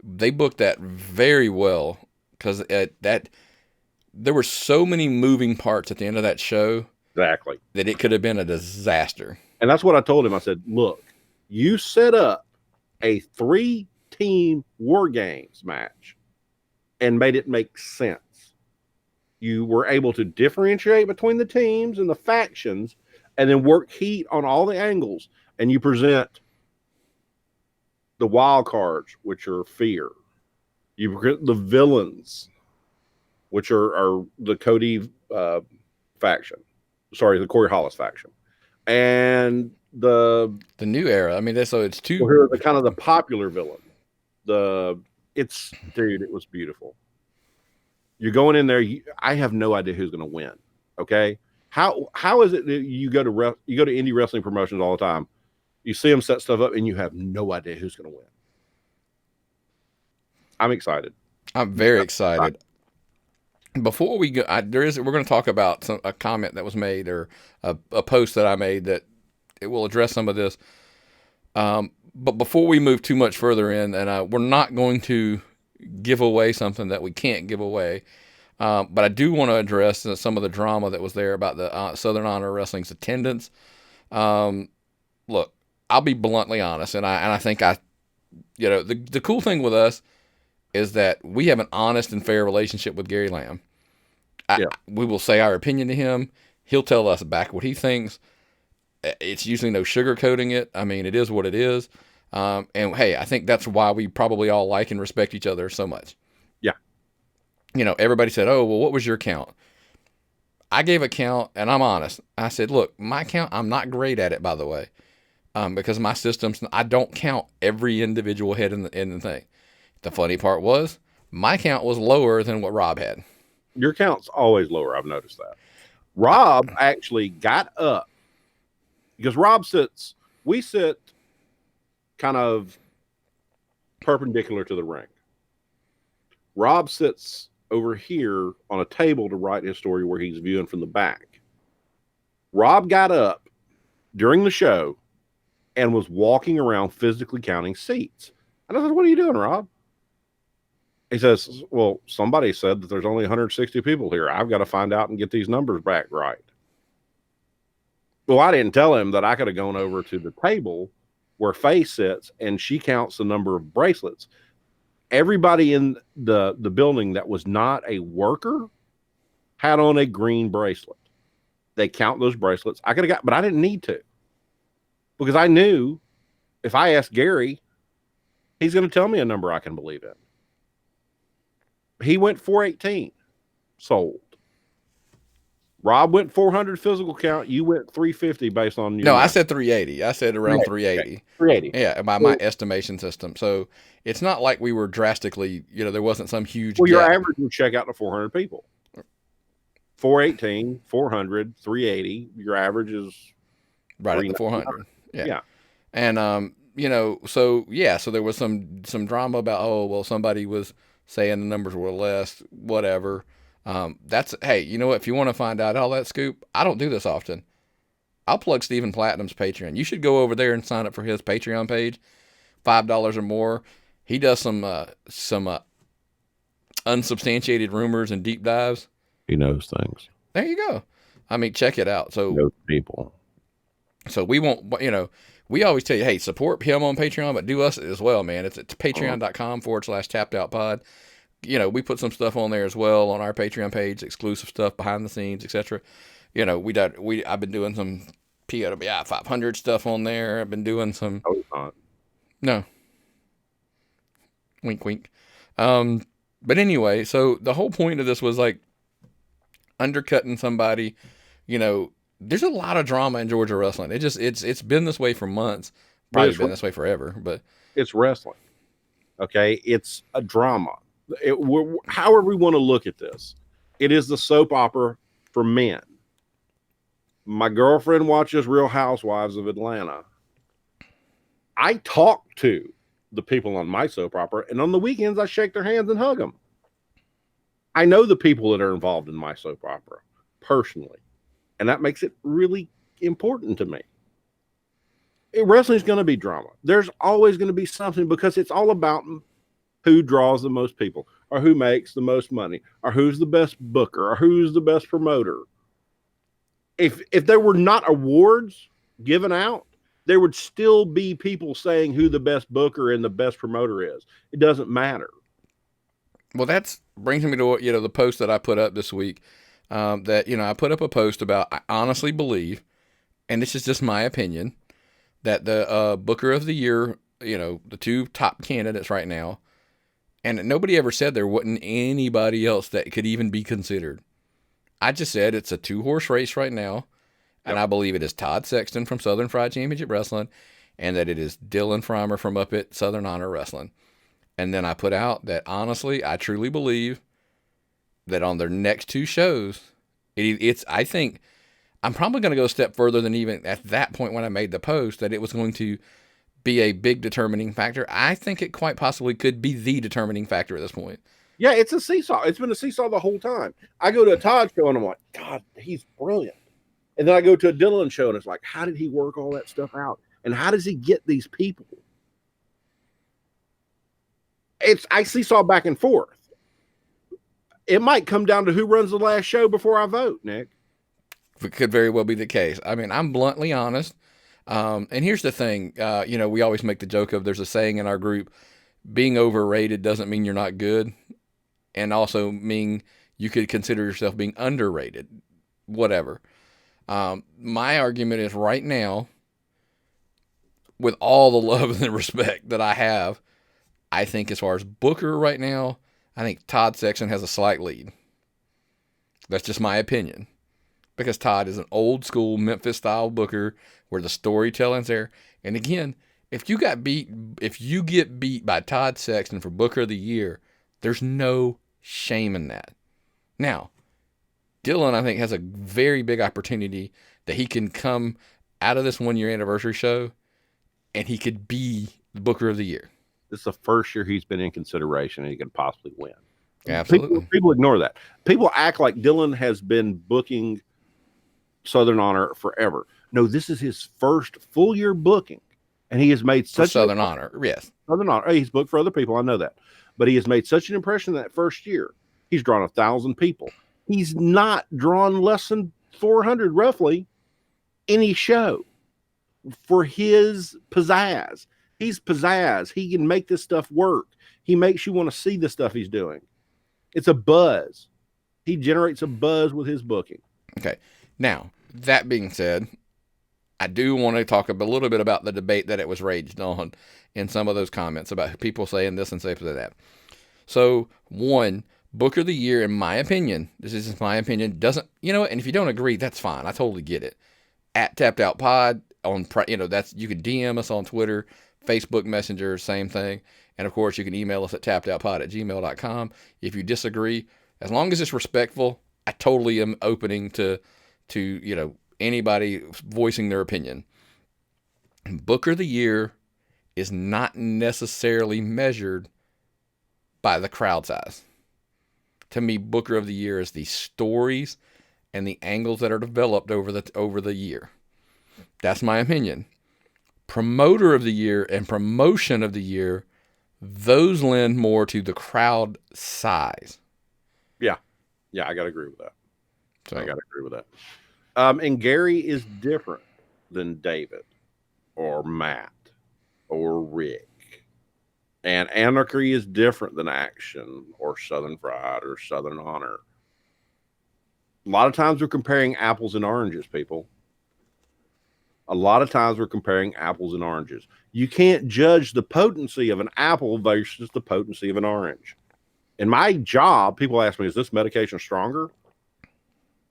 they booked that very well because that there were so many moving parts at the end of that show Exactly. that it could have been a disaster. And that's what I told him. I said, look, you set up a 3-team War Games match and made it make sense. You were able to differentiate between the teams and the factions and then work heat on all the angles. And you present the wild cards, which are fear. You present the villains, which are the Cody faction. Sorry, the Corey Hollis faction. And the new era. I mean, so it's two. Well, here are the kind of the popular villain. Dude, it was beautiful. You're going in there. I have no idea who's going to win. Okay, how is it that you go to indie wrestling promotions all the time? You see them set stuff up, and you have no idea who's going to win. I'm excited. I'm very excited. Before we go, we're going to talk about a comment that was made or a post that I made that it will address some of this. But before we move too much further in, and we're not going to give away something that we can't give away, but I do want to address some of the drama that was there about the Southern Honor Wrestling's attendance. Look, I'll be bluntly honest, and I think the cool thing with us is that we have an honest and fair relationship with Gary Lamb. We will say our opinion to him. He'll tell us back what he thinks. It's usually no sugarcoating it. I mean, it is what it is. And hey, I think that's why we probably all like and respect each other so much. Yeah. Everybody said, oh, well, what was your count? I gave a count, and I'm honest. I said, look, my count, I'm not great at it, by the way, because my systems, I don't count every individual head in the thing. The funny part was my count was lower than what Rob had. Your count's always lower. I've noticed that. Rob actually got up because we sit kind of perpendicular to the ring. Rob sits over here on a table to write his story where he's viewing from the back. Rob got up during the show and was walking around physically counting seats. And I said, what are you doing, Rob? He says, well, somebody said that there's only 160 people here. I've got to find out and get these numbers back right. Well, I didn't tell him that I could have gone over to the table where Faye sits and she counts the number of bracelets. Everybody in the building that was not a worker had on a green bracelet. They count those bracelets. I could have but I didn't need to, because I knew if I asked Gary, he's going to tell me a number I can believe in. He went 418 sold. Rob went 400 physical count. You went 350 based on your. No, I said 380. I said around 380. Okay. 380. Yeah, by my estimation system. So it's not like we were drastically, there wasn't some huge. Well, your average would check out to 400 people. 418, 400, 380. Your average is right at the 400. Yeah. And so there was some drama about somebody was saying the numbers were less, whatever. Hey, you know what? If you want to find out all that scoop, I don't do this often. I'll plug Stephen Platinum's Patreon. You should go over there and sign up for his Patreon page, $5 or more. He does some unsubstantiated rumors and deep dives. He knows things. There you go. I mean, check it out. So knows people. So we won't, we always tell you, hey, support him on Patreon, but do us as well, man. It's patreon.com/tappedoutpod. We put some stuff on there as well on our Patreon page, exclusive stuff, behind the scenes, etc. I've been doing some PWI 500 stuff on there. I've been doing some. Oh, it's not. No. Wink, wink. But anyway, so the whole point of this was like undercutting somebody. There's a lot of drama in Georgia wrestling. It's been this way for months. Probably been this way forever, but it's wrestling. Okay, it's a drama. However we want to look at this, it is the soap opera for men. My girlfriend watches Real Housewives of Atlanta. I talk to the people on my soap opera, and on the weekends I shake their hands and hug them. I know the people that are involved in my soap opera personally, and that makes it really important to me. Wrestling is going to be drama. There's always going to be something, because it's all about who draws the most people, or who makes the most money, or who's the best booker, or who's the best promoter. If there were not awards given out, there would still be people saying who the best booker and the best promoter is. It doesn't matter. Well, that's brings me to the post that I put up this week. That I put up a post about, I honestly believe, and this is just my opinion, that the Booker of the Year, the two top candidates right now, and nobody ever said there wasn't anybody else that could even be considered. I just said it's a 2-horse race right now, and I believe it is Todd Sexton from Southern Fried Championship Wrestling, and that it is Dylan Frymer from up at Southern Honor Wrestling. And then I put out that, honestly, I truly believe that on their next 2 shows, I think I'm probably going to go a step further than even at that point when I made the post, that it was going to be a big determining factor. I think it quite possibly could be the determining factor at this point. Yeah, it's a seesaw. It's been a seesaw the whole time. I go to a Todd show and I'm like, God, he's brilliant. And then I go to a Dylan show and it's like, how did he work all that stuff out? And how does he get these people? I seesaw back and forth. It might come down to who runs the last show before I vote, Nick. It could very well be the case. I mean, I'm bluntly honest. And here's the thing. We always make the joke of, there's a saying in our group, being overrated doesn't mean you're not good. And also mean you could consider yourself being underrated. Whatever. My argument is right now, with all the love and the respect that I have, I think as far as Booker right now, I think Todd Sexton has a slight lead. That's just my opinion. Because Todd is an old school Memphis style booker where the storytelling's there. And again, if you get beat by Todd Sexton for Booker of the Year, there's no shame in that. Now, Dylan, I think, has a very big opportunity that he can come out of this 1-year anniversary show and he could be the Booker of the Year. This is the first year he's been in consideration and he could possibly win. Absolutely. People ignore that. People act like Dylan has been booking Southern Honor forever. No, this is his first full year booking. And he has made such Southern Honor. Yes. Southern Honor. He's booked for other people. I know that. But he has made such an impression that first year. He's drawn 1,000 people. He's not drawn less than 400 roughly any show for his pizzazz. He's pizzazz. He can make this stuff work. He makes you want to see the stuff he's doing. It's a buzz. He generates a buzz with his booking. Okay. Now, that being said, I do want to talk a little bit about the debate that it was raged on in some of those comments about people saying this and saying that. So, one, Booker of the Year, in my opinion, this is just my opinion, doesn't, and if you don't agree, that's fine. I totally get it. At Tapped Out Pod, that's, you can DM us on Twitter, Facebook Messenger, same thing. And of course, you can email us at tappedoutpod@gmail.com. If you disagree, as long as it's respectful, I totally am opening to anybody voicing their opinion. Booker of the Year is not necessarily measured by the crowd size. To me, Booker of the Year is the stories and the angles that are developed over the year. That's my opinion. Promoter of the Year and Promotion of the Year, those lend more to the crowd size. Yeah, I got to agree with that. So, I got to agree with that. And Gary is different than David or Matt or Rick. And Anarchy is different than Action or Southern Fried or Southern Honor. A lot of times we're comparing apples and oranges, people. A lot of times we're comparing apples and oranges. You can't judge the potency of an apple versus the potency of an orange. In my job, people ask me, is this medication stronger?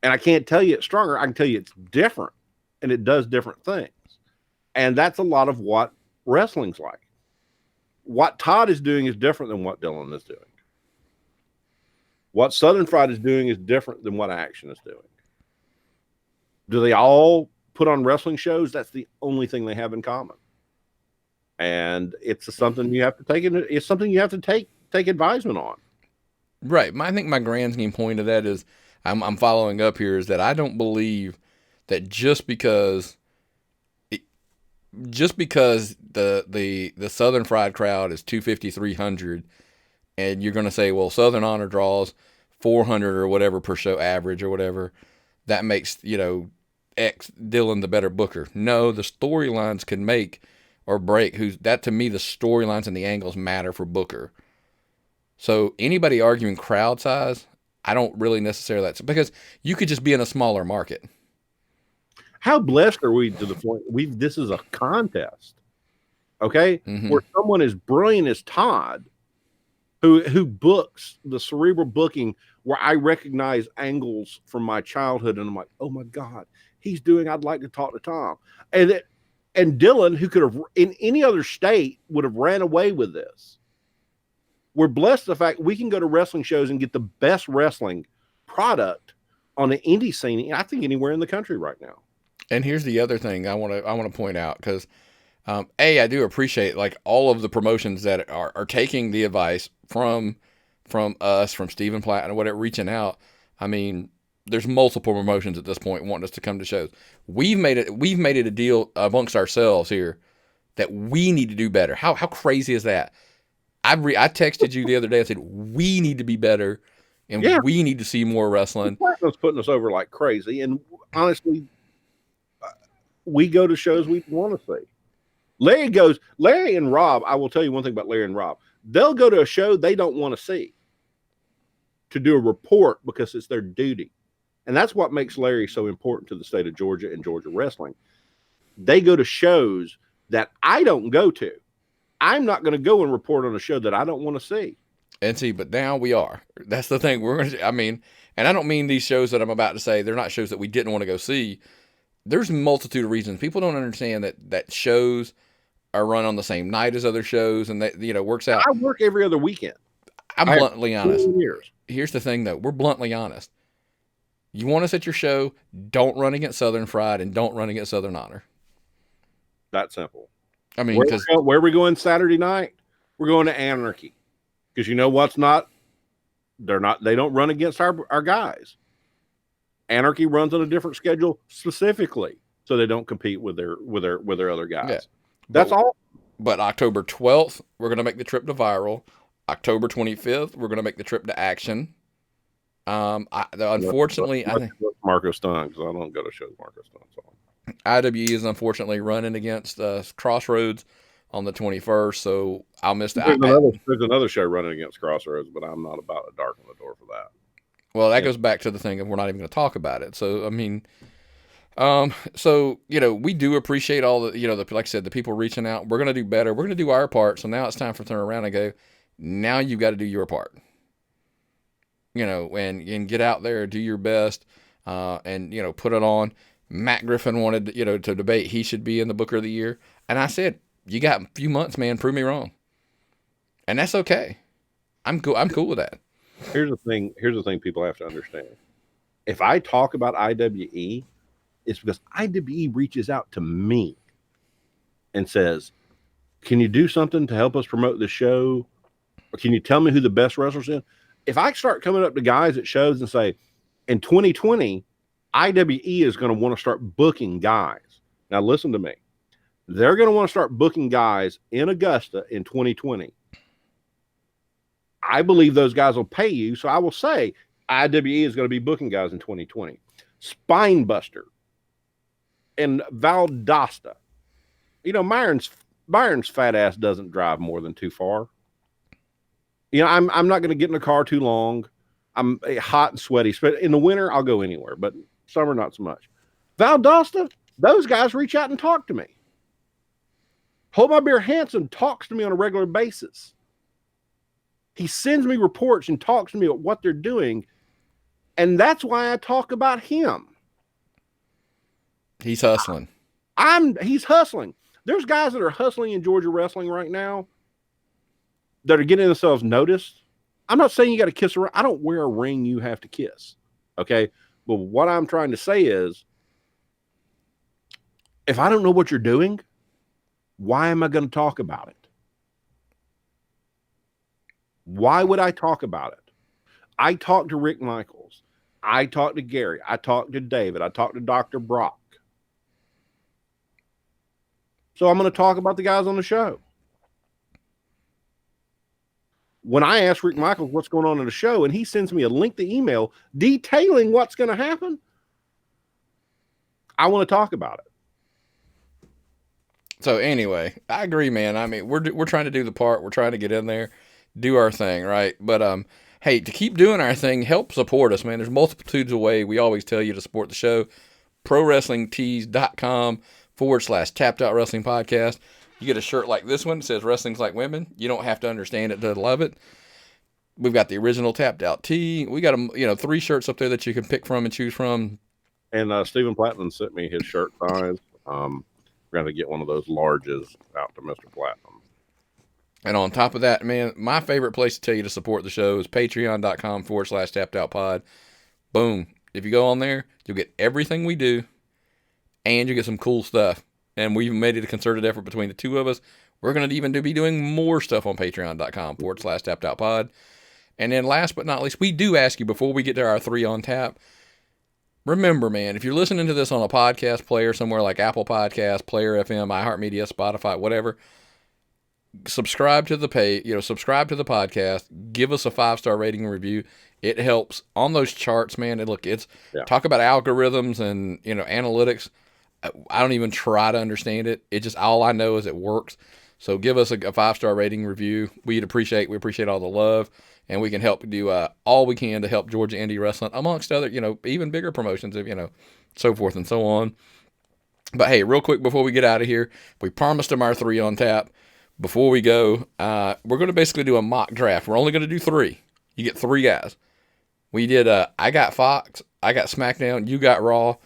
And I can't tell you it's stronger. I can tell you it's different, and it does different things. And that's a lot of what wrestling's like. What Todd is doing is different than what Dylan is doing. What Southern Fried is doing is different than what Action is doing. Do they all put on wrestling shows? That's the only thing they have in common. And it's something you have to take it's something you have to take advisement on. Right. I think my grand scheme point of that is, I'm following up here, is that I don't believe that just because the Southern Fried crowd is 250, 300, and you're going to say, well, Southern Honor draws 400 or whatever per show average or whatever, that makes, X Dylan the better booker. No, the storylines can make or break that. To me, the storylines and the angles matter for booker. So anybody arguing crowd size, I don't really necessarily, because you could just be in a smaller market. How blessed are we to the point this is a contest, okay? Where someone as brilliant as Todd, who books the cerebral booking, where I recognize angles from my childhood, and I'm like, oh my God, I'd like to talk to Tom. And Dylan, who could have in any other state would have ran away with this. We're blessed the fact we can go to wrestling shows and get the best wrestling product on the indie scene, I think, anywhere in the country right now. And here's the other thing I want to point out, because I do appreciate like all of the promotions that are taking the advice from us, from Stephen Platt and whatever, reaching out. I mean, there's multiple promotions at this point wanting us to come to shows. We've made it a deal amongst ourselves here that we need to do better. How crazy is that? I texted you the other day. I said we need to be better, and we need to see more wrestling. Platinum's putting us over like crazy, and honestly, we go to shows we want to see. Larry and Rob, I will tell you one thing about Larry and Rob. They'll go to a show they don't want to see to do a report because it's their duty. And that's what makes Larry so important to the state of Georgia and Georgia wrestling. They go to shows that I don't go to. I'm not going to go and report on a show that I don't want to see. And see, but now we are. That's the thing. And I don't mean these shows that I'm about to say, they're not shows that we didn't want to go see. There's a multitude of reasons. People don't understand that shows are run on the same night as other shows, and that works out. I work every other weekend. I'm bluntly honest. Here's the thing, though. We're bluntly honest. You want us at your show, don't run against Southern Fried and don't run against Southern Honor. That simple. I mean, where are we going Saturday night? We're going to Anarchy. Because you know what's not? They don't run against our guys. Anarchy runs on a different schedule specifically so they don't compete with their other guys. Yeah. That's all. But October 12th, we're going to make the trip to Viral. October 25th, we're going to make the trip to Action. Unfortunately, I think Marco Stunt, because I don't go to shows Marco Stunt. So. IWE is unfortunately running against Crossroads on the 21st, so I'll miss that. There's another show running against Crossroads, but I'm not about to darken the door for that. Well, that goes back to the thing of we're not even going to talk about it. So, I mean, we do appreciate all the, like I said, the people reaching out. We're going to do better. We're going to do our part. So now it's time for turn around and go, now you've got to do your part, and get out there, do your best, and, put it on. Matt Griffin wanted, to debate. He should be in the Booker of the Year. And I said, you got a few months, man, prove me wrong. And that's okay. I'm cool with that. Here's the thing people have to understand. If I talk about IWE, it's because IWE reaches out to me and says, can you do something to help us promote the show? Or can you tell me who the best wrestlers is? If I start coming up to guys at shows and say, in 2020, IWE is going to want to start booking guys. Now listen to me. They're going to want to start booking guys in Augusta in 2020. I believe those guys will pay you. So I will say IWE is going to be booking guys in 2020. Spinebuster and Valdosta. Myron's fat ass doesn't drive more than too far. I'm not going to get in the car too long. I'm hot and sweaty. In the winter, I'll go anywhere, but summer, not so much. Valdosta, those guys reach out and talk to me. Hold My Beer Hansen talks to me on a regular basis. He sends me reports and talks to me about what they're doing. And that's why I talk about him. He's hustling. He's hustling. There's guys that are hustling in Georgia wrestling right now that are getting themselves noticed. I'm not saying you got to kiss a ring. I don't wear a ring you have to kiss. Okay. But what I'm trying to say is, if I don't know what you're doing, why am I going to talk about it? Why would I talk about it? I talked to Rick Michaels. I talked to Gary. I talked to David. I talked to Dr. Brock. So I'm going to talk about the guys on the show. when I ask Rick Michaels what's going on in the show, and he sends me a link to email detailing what's going to happen, I want to talk about it. So anyway, I agree, man. I mean, we're trying to do the part. We're trying to get in there, do our thing, right? But hey, to keep doing our thing, help support us, man. There's multitudes of ways. We always tell you to support the show. ProWrestlingTees.com/Tapped Out Wrestling Podcast. You get a shirt like this one that says "Wrestling's Like Women." You don't have to understand it to love it. We've got the original Tapped Out tee. We got 3 shirts up there that you can pick from and choose from. And Stephen Platinum sent me his shirt size. We're going to get one of those larges out to Mr. Platinum. And on top of that, man, my favorite place to tell you to support the show is patreon.com/tappedOutPod. Boom. If you go on there, you'll get everything we do, and you get some cool stuff. And we've made it a concerted effort between the two of us. We're going to even be doing more stuff on patreon.com/tappedOutPod. And then last but not least, we do ask you before we get to our 3 on tap, remember, man, if you're listening to this on a podcast player somewhere like Apple Podcasts, Player FM, iHeartMedia, Spotify, whatever, subscribe to the subscribe to the podcast. Give us a 5-star rating and review. It helps on those charts, man. And look, talk about algorithms and analytics. I don't even try to understand it. It just all I know is it works. So give us a 5-star rating review. We appreciate all the love. And we can help do all we can to help Georgia indie wrestling, amongst other, even bigger promotions, so forth and so on. But hey, real quick before we get out of here, we promised them our 3 on tap. Before we go, we're going to basically do a mock draft. We're only going to do 3. You get 3 guys. We did, I got Fox, I got SmackDown, you got Raw.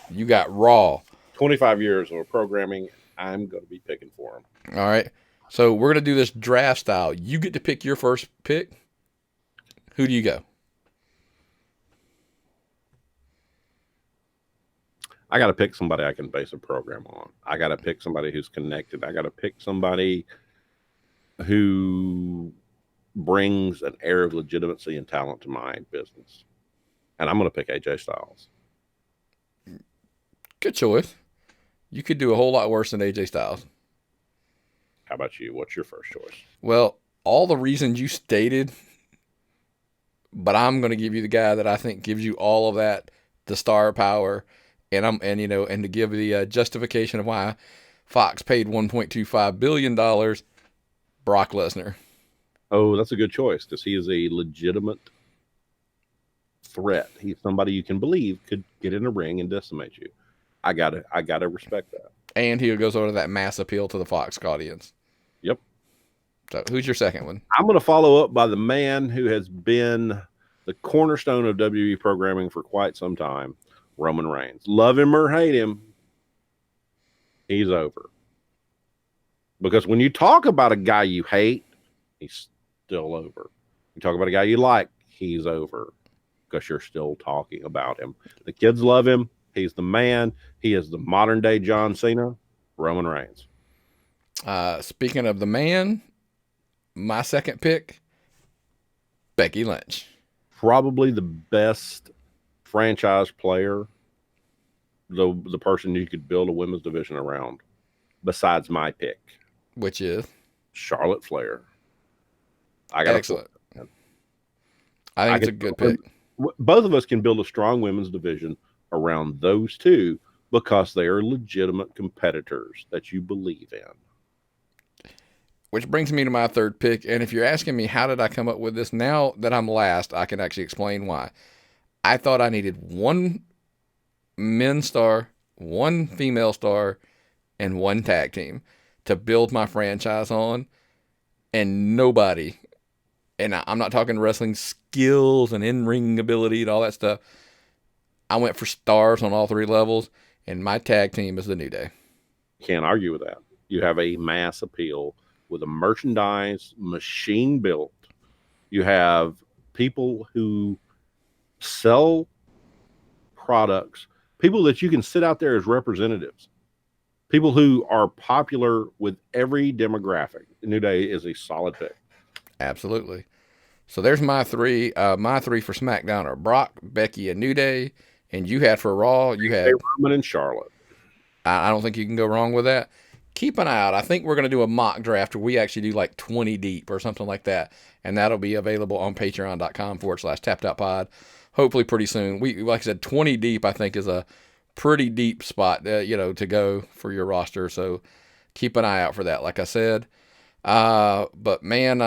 You got Raw. 25 years of programming, I'm going to be picking for them. All right. So we're going to do this draft style. You get to pick your first pick. Who do you go? I got to pick somebody I can base a program on. I got to pick somebody who's connected. I got to pick somebody who brings an air of legitimacy and talent to my business. And I'm going to pick AJ Styles. Good choice. You could do a whole lot worse than AJ Styles. How about you? What's your first choice? Well, all the reasons you stated, but I'm going to give you the guy that I think gives you all of that, the star power, and to give the justification of why Fox paid $1.25 billion, Brock Lesnar. Oh, that's a good choice because he is a legitimate threat. He's somebody you can believe could get in a ring and decimate you. I gotta respect that. And he goes over to that mass appeal to the Fox audience. Yep. So who's your second one? I'm going to follow up by the man who has been the cornerstone of WWE programming for quite some time, Roman Reigns. Love him or hate him, he's over. Because when you talk about a guy you hate, he's still over. You talk about a guy you like, he's over. Because you're still talking about him. The kids love him. He's the man. He is the modern day John Cena, Roman Reigns. Speaking of the man, my second pick, Becky Lynch. Probably the best franchise player, the person you could build a women's division around, besides my pick. Which is? Charlotte Flair. Excellent. I think it's a good pick. Both of us can build a strong women's division around those two because they are legitimate competitors that you believe in. Which brings me to my third pick. And if you're asking me, how did I come up with this? Now that I'm last, I can actually explain why. I thought I needed 1 men's star, 1 female star, and 1 tag team to build my franchise on. And nobody, and I'm not talking wrestling skills and in-ring ability and all that stuff. I went for stars on all 3 levels, and my tag team is the New Day. Can't argue with that. You have a mass appeal with a merchandise machine built. You have people who sell products, people that you can sit out there as representatives, people who are popular with every demographic. The New Day is a solid pick. Absolutely. So there's my 3. My 3 for SmackDown are Brock, Becky, and New Day. And you had for Raw, you had Roman and Charlotte. I don't think you can go wrong with that. keep an eye out. I think we're going to do a mock draft where we actually do like 20 deep or something like that. And that'll be available on patreon.com/tappedOutPod. Hopefully pretty soon. Like I said, 20 deep, I think, is a pretty deep spot, to go for your roster. So keep an eye out for that. Like I said, but man,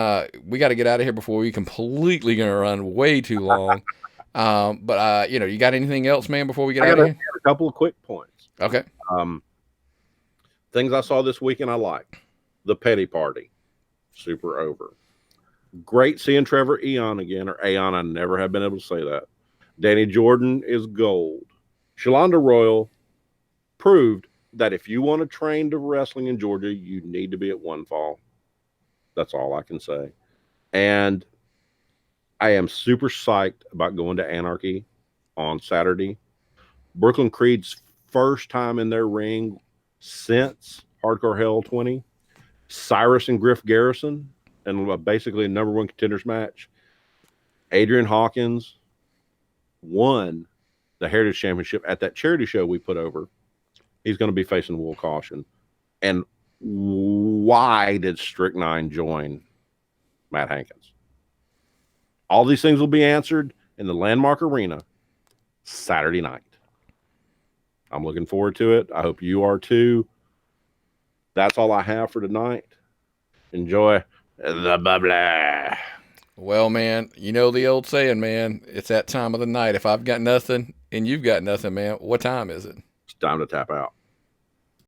we got to get out of here before we completely going to run way too long. But you got anything else, man, before we get out of here? A couple of quick points. Okay. Things I saw this weekend I like. The Petty Party. Super over. Great seeing Trevor Eon again, or Aeon. I never have been able to say that. Danny Jordan is gold. Shalonda Royal proved that if you want to train to wrestling in Georgia, you need to be at One Fall. That's all I can say. And I am super psyched about going to Anarchy on Saturday. Brooklyn Creed's first time in their ring since Hardcore Hell 20. Cyrus and Griff Garrison, and basically a number one contenders match. Adrian Hawkins won the Heritage Championship at that charity show we put over. He's going to be facing Will Caution. And why did Strychnine join Matt Hankins? All these things will be answered in the Landmark Arena Saturday night. I'm looking forward to it. I hope you are too. That's all I have for tonight. Enjoy the bubbly. Well, man, you know the old saying, man, it's that time of the night. If I've got nothing and you've got nothing, man, what time is it? It's time to tap out.